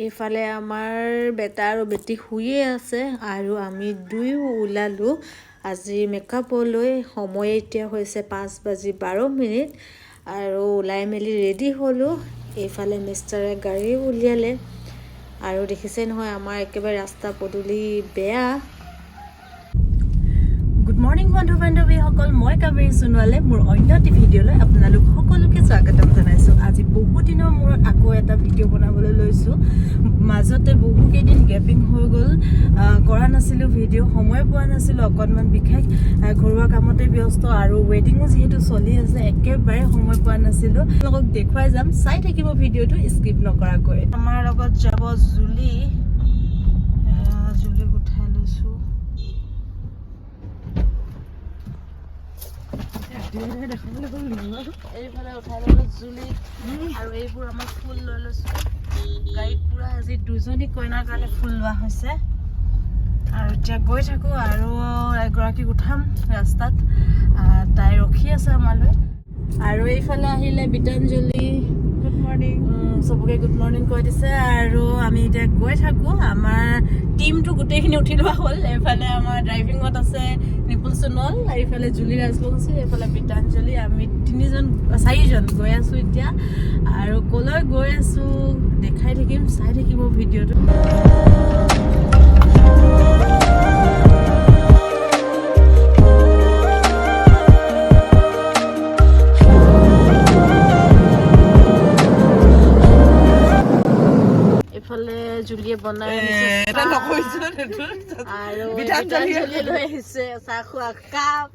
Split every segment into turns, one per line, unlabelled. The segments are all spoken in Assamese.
এইফালে আমাৰ বেটা আৰু বেটি শুয়ে আছে আৰু আমি দুয়ো ওলালোঁ আজি মেকআপলৈ। সময় এতিয়া হৈছে 5:12 আৰু ওলাই মেলি ৰেডি হ'লোঁ। এইফালে মিষ্টাৰে গাড়ী উলিয়ালে আৰু দেখিছে নহয় আমাৰ একেবাৰে ৰাস্তা পদূলি বেয়া।
গুড মৰ্নিং বন্ধু বান্ধৱীসকল, মই কাবেৰী সোণোৱালে মোৰ অন্য এটি ভিডিঅ'লৈ আপোনালোক সকলোকে স্বাগতম জনাইছোঁ। আজি বহু দিনৰ মূৰত আকৌ এটা ভিডিঅ' বনাবলৈ লৈছোঁ। মাজতে বহুকেইদিন গেপিং হৈ গ'ল, কৰা নাছিলোঁ ভিডিঅ', সময় পোৱা নাছিলোঁ। অকণমান বিশেষ ঘৰুৱা কামতে ব্যস্ত আৰু ৱেডিঙো যিহেতু চলি আছে, একেবাৰে সময় পোৱা নাছিলোঁ। আপোনালোকক দেখুৱাই যাম, চাই থাকিব ভিডিঅ'টো স্কিপ নকৰাকৈ। আমাৰ লগত যাব জুলি উঠাই লৈছোঁ। এইফালে উঠাই ল'লো জুলি আৰু এইবোৰ আমাৰ ফুল লৈ লৈছোঁ। গাড়ীত পুৰা আজি দুজনী কইনাৰ কাৰণে ফুল লোৱা হৈছে আৰু এতিয়া গৈ থাকোঁ আৰু এগৰাকীক উঠাম ৰাস্তাত, তাই ৰখি আছে আমালৈ। আৰু এইফালে আহিলে বিতাঞ্জলি, গুড মৰ্ণিং, চবকে গুড মৰ্ণিং কৈ দিছে আৰু আমি এতিয়া গৈ থাকোঁ। আমাৰ টিমটো গোটেইখিনি উঠি লোৱা হ'ল। এইফালে আমাৰ ড্ৰাইভিঙত আছে নিপুল সোণোৱাল, এইফালে জুলি ৰাজবংশী, এইফালে বিতাঞ্জলি। আমি 4জন গৈ আছোঁ এতিয়া আৰু ক'লৈ গৈ আছোঁ দেখাই থাকিম, চাই থাকিব ভিডিঅ'টো। এইফালে জুলিয়ে বনাই আৰু বিতাঞ্জলি লৈ আহিছে চাহ খোৱা কাপ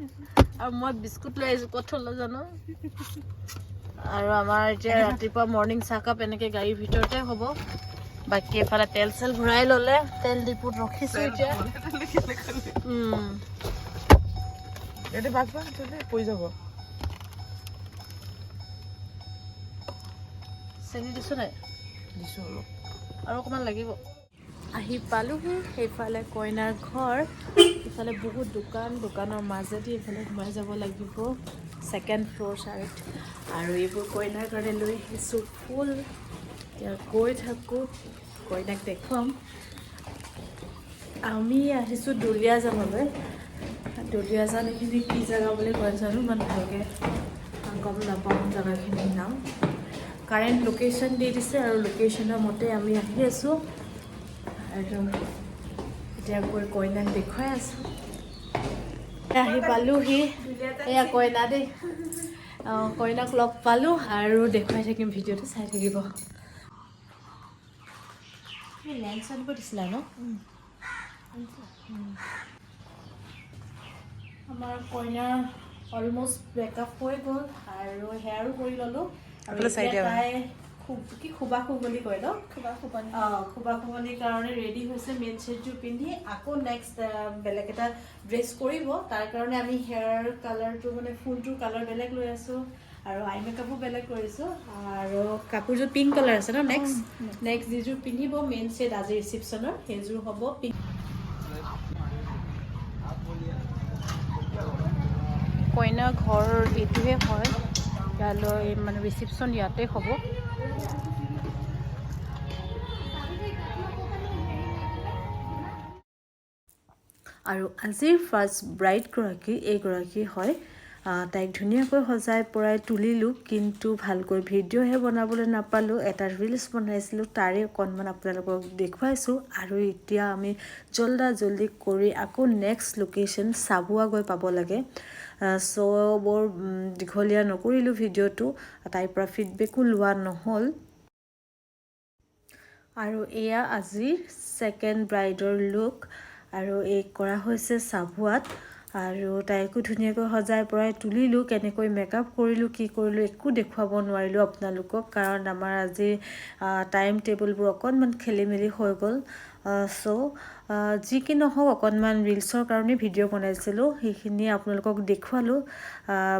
আৰু মই বিস্কুট লৈ আহিছোঁ, ক'ত থ'লো জানো। আৰু আমাৰ এতিয়া ৰাতিপুৱা মৰ্ণিং চাহকাপ এনেকৈ গাড়ীৰ ভিতৰতে হ'ব। বাকী এফালে তেল চেল ভৰাই ল'লে, তেল ডিপুত ৰখিছোঁ এতিয়া। চেনি দিছোঁ নাই? দিছোঁ অলপ, আৰু অকণমান লাগিব। আহি পালোহি সেইফালে কইনাৰ ঘৰ। ইফালে বহুত দোকানৰ মাজেদি এইফালে সোমাই যাব লাগিব 2nd ফ্ল'ৰ চাইড। আৰু এইবোৰ কইনাৰ কাৰণে লৈ আহিছোঁ ফুল। এতিয়া গৈ থাকোঁ, কইনাক দেখুৱাম। আমি আহিছোঁ দুলীয়াজানলৈ। দুলীয়াজান এইখিনি কি জেগা বুলি কয় জানো, ইমান ভালকৈ গম নাপাওঁ জেগাখিনিৰ নাম। কাৰেণ্ট লোকেশ্যন দি দিছে আৰু লোকেশ্যনৰ মতে আমি আহি আছোঁ আৰু এতিয়া গৈ কইনাক দেখুৱাই আছোঁ। আহি পালোহি, এয়া কইনা দেই, কইনাক লগ পালোঁ আৰু দেখুৱাই থাকিম, ভিডিঅ'টো চাই থাকিব। লেন্স আনিব দিছিলা ন? আমাৰ কইনাৰ অলমষ্ট মেকআপ হৈ গ'ল আৰু হেয়াৰো কৰি ল'লোঁ। আৰু এতিয়া তাই খুবা বুলি কয় ন, খুবা খুবনিৰ কাৰণে ৰেডি হৈছে। মেইন ছেটযোৰ পিন্ধি আকৌ নেক্সট বেলেগ এটা ড্ৰেছ কৰিব। তাৰ কাৰণে আমি হেয়াৰ কালাৰটো মানে ফুলটোৰ কালাৰ বেলেগ লৈ আছোঁ আৰু আই মেকআপো বেলেগ কৰিছোঁ। আৰু কাপোৰযোৰ পিংক কালাৰ আছে ন, নেক্সট যিযোৰ পিন্ধিব মেইন ছেট আজি ৰিচিপশ্যনৰ, সেইযোৰ হ'ব পিংক। কইনা ঘৰ এইটোৱে হয়, ইয়ালৈ মানে ৰিচিপশ্যন ইয়াতে হ'ব। আৰু আজিৰ ফাৰ্ষ্ট ব্ৰাইডগৰাকী এইগৰাকী হয়। তাইক ধুনীয়াকৈ সজাই পৰাই তুলিলোঁ, কিন্তু ভালকৈ ভিডিঅ'হে বনাবলৈ নাপালোঁ। এটা ৰিলছ বনাইছিলোঁ, তাৰে অকণমান আপোনালোকক দেখুৱাইছোঁ। আৰু এতিয়া আমি জল্দি কৰি আকৌ নেক্সট লোকেশ্যন চাবুৱা গৈ পাব লাগে। চ' বৰ দীঘলীয়া নকৰিলোঁ ভিডিঅ'টো, তাইৰ পৰা ফিডবেকো লোৱা নহ'ল। আৰু এয়া আজিৰ 2nd ব্ৰাইডৰ লুক আৰু এই কৰা হৈছে চাবুৱাত। আৰু তাইকো ধুনীয়াকৈ সজাই পৰাই তুলিলোঁ। কেনেকৈ মেকআপ কৰিলোঁ, কি কৰিলোঁ একো দেখুৱাব নোৱাৰিলোঁ আপোনালোকক, কাৰণ আমাৰ আজি টাইম টেবুলবোৰ অকণমান খেলি মেলি হৈ গ'ল। চ' যি কি নহওক অকণমান ৰিলছৰ কাৰণে ভিডিঅ' বনাইছিলোঁ, সেইখিনি আপোনালোকক দেখুৱালোঁ।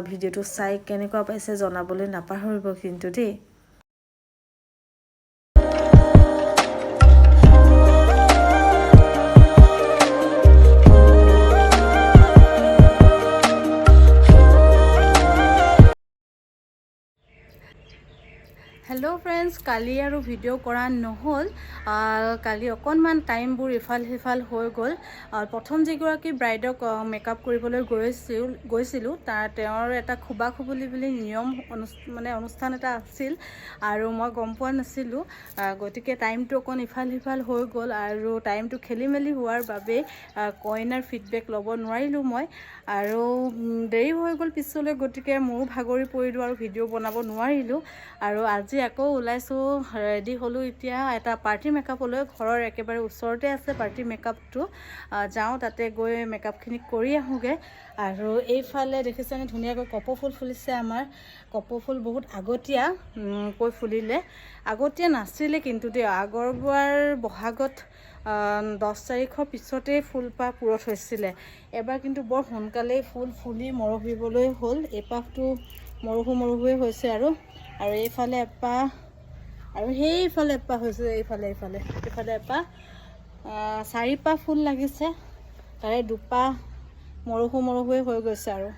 ভিডিঅ'টো চাই কেনেকুৱা পাইছে জনাবলৈ নাপাহৰিব কিন্তু দেই।
হেল্ল' ফ্ৰেণ্ডছ, কালি আৰু ভিডিঅ' কৰা নহ'ল। কালি অকণমান টাইমবোৰ ইফাল সিফাল হৈ গ'ল। প্ৰথম যিগৰাকী ব্ৰাইডক মেকআপ কৰিবলৈ গৈছিলোঁ তেওঁৰ এটা খুবা খুবুলি বুলি নিয়ম অনুষ্ঠান এটা আছিল আৰু মই গম পোৱা নাছিলোঁ। গতিকে টাইমটো অকণ ইফাল সিফাল হৈ গ'ল আৰু টাইমটো খেলি মেলি হোৱাৰ বাবে কইনাৰ ফিডবেক ল'ব নোৱাৰিলোঁ মই আৰু দেৰি হৈ গ'ল পিছলৈ। গতিকে ময়ো ভাগৰি পৰিলোঁ আৰু ভিডিঅ' বনাব নোৱাৰিলোঁ। আৰু আজি আকৌ ওলাইছোঁ, ৰেডি হ'লোঁ এতিয়া এটা পাৰ্টি মেকআপলৈ। ঘৰৰ একেবাৰে ওচৰতে আছে পাৰ্টি মেকআপটো। যাওঁ তাতে গৈ মেকআপখিনি কৰি আহোঁগৈ। আৰু এইফালে দেখিছেনে ধুনীয়াকৈ কপৌফুল ফুলিছে আমাৰ। কপৌফুল বহুত আগতীয়াকৈ ফুলিলে, আগতীয়া নাছিলে কিন্তু দেই। আগৰবাৰ বহাগত 10 তাৰিখৰ পিছতেই ফুলপাহ পুৰঠ হৈছিলে। এবাৰ কিন্তু বৰ সোনকালেই ফুল ফুলি মৰহিবলৈ হ'ল। এপাহটো মৰহুৱে হৈছে আৰু এইফালে এপাহ আৰু সেইফালে এপাহ হৈছে। এইফালে এপাহ 4 পাহ ফুল লাগিছে, তাৰে 2 পাহ মৰহুৱে হৈ গৈছে। আৰু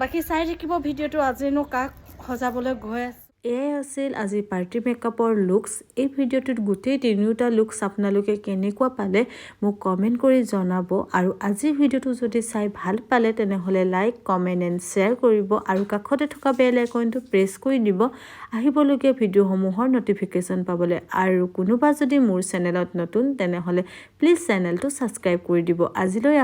বাকী চাই থাকিব ভিডিঅ'টো। আজিনো কাক সজাবলৈ গৈ আছে। এয়াই আছিল আজি পাৰ্টি মেকআপৰ লুকছ। এই ভিডিঅ'টোত গোটেই 3টা লুকছ আপোনালোকে কেনেকুৱা পালে মোক কমেণ্ট কৰি জনাব। আৰু আজিৰ ভিডিঅ'টো যদি চাই ভাল পালে তেনেহ'লে লাইক, কমেণ্ট এণ্ড শ্বেয়াৰ কৰিব আৰু কাষতে থকা বেল আইকনটো প্ৰেছ কৰি দিব আহিবলগীয়া ভিডিঅ'সমূহৰ ন'টিফিকেশ্যন পাবলৈ। আৰু কোনোবা যদি মোৰ চেনেলত নতুন তেনেহ'লে প্লিজ চেনেলটো ছাবস্ক্ৰাইব কৰি দিব। আজিলৈ